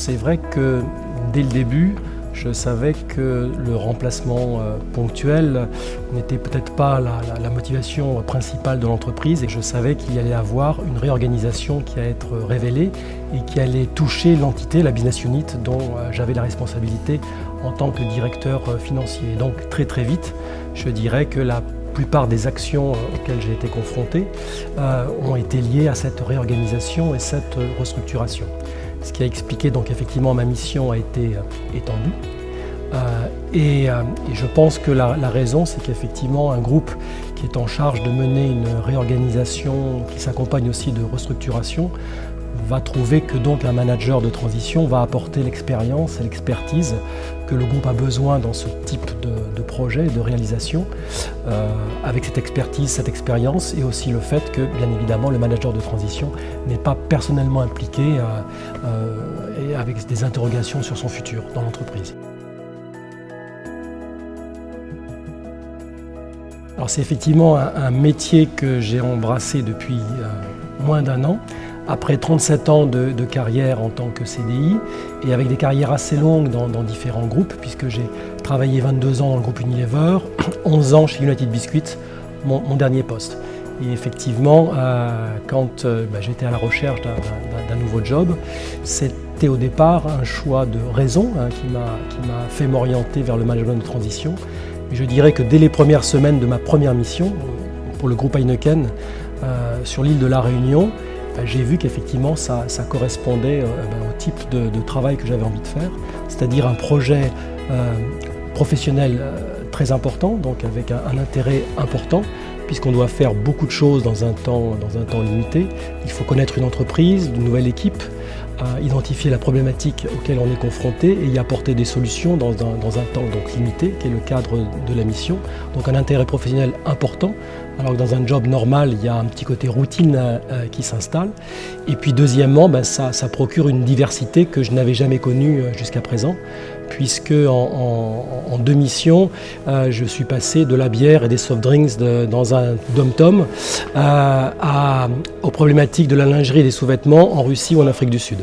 c'est vrai que dès le début, je savais que le remplacement ponctuel n'était peut-être pas la motivation principale de l'entreprise et je savais qu'il y allait avoir une réorganisation qui allait être révélée et qui allait toucher l'entité, la business unit dont j'avais la responsabilité en tant que directeur financier. Et donc très vite, je dirais que la plupart des actions auxquelles j'ai été confronté ont été liées à cette réorganisation et cette restructuration. Ce qui a expliqué donc effectivement ma mission a été étendue. Et je pense que la raison, c'est qu'effectivement un groupe qui est en charge de mener une réorganisation qui s'accompagne aussi de restructuration va trouver que donc un manager de transition va apporter l'expérience et l'expertise que le groupe a besoin dans ce type de projet, de réalisation, avec cette expertise, cette expérience et aussi le fait que bien évidemment le manager de transition n'est pas personnellement impliqué et avec des interrogations sur son futur dans l'entreprise. Alors c'est effectivement un métier que j'ai embrassé depuis moins d'1 an. Après 37 ans de carrière en tant que CDI et avec des carrières assez longues dans différents groupes, puisque j'ai travaillé 22 ans dans le groupe Unilever, 11 ans chez United Biscuits, mon dernier poste. Et effectivement, quand j'étais à la recherche d'un nouveau job, c'était au départ un choix de raison qui m'a fait m'orienter vers le management de transition. Et je dirais que dès les premières semaines de ma première mission pour le groupe Heineken sur l'île de la Réunion, j'ai vu qu'effectivement ça correspondait au type de travail que j'avais envie de faire, c'est-à-dire un projet professionnel très important, donc avec un intérêt important, puisqu'on doit faire beaucoup de choses dans un temps limité. Il faut connaître une entreprise, une nouvelle équipe, identifier la problématique auquel on est confronté et y apporter des solutions dans un temps donc limité, qui est le cadre de la mission. Donc un intérêt professionnel important, alors que dans un job normal, il y a un petit côté routine qui s'installe. Et puis deuxièmement, ça procure une diversité que je n'avais jamais connue jusqu'à présent, puisque en 2 missions, je suis passé de la bière et des soft drinks dans un dom-tom aux problématiques de la lingerie et des sous-vêtements en Russie ou en Afrique du Sud.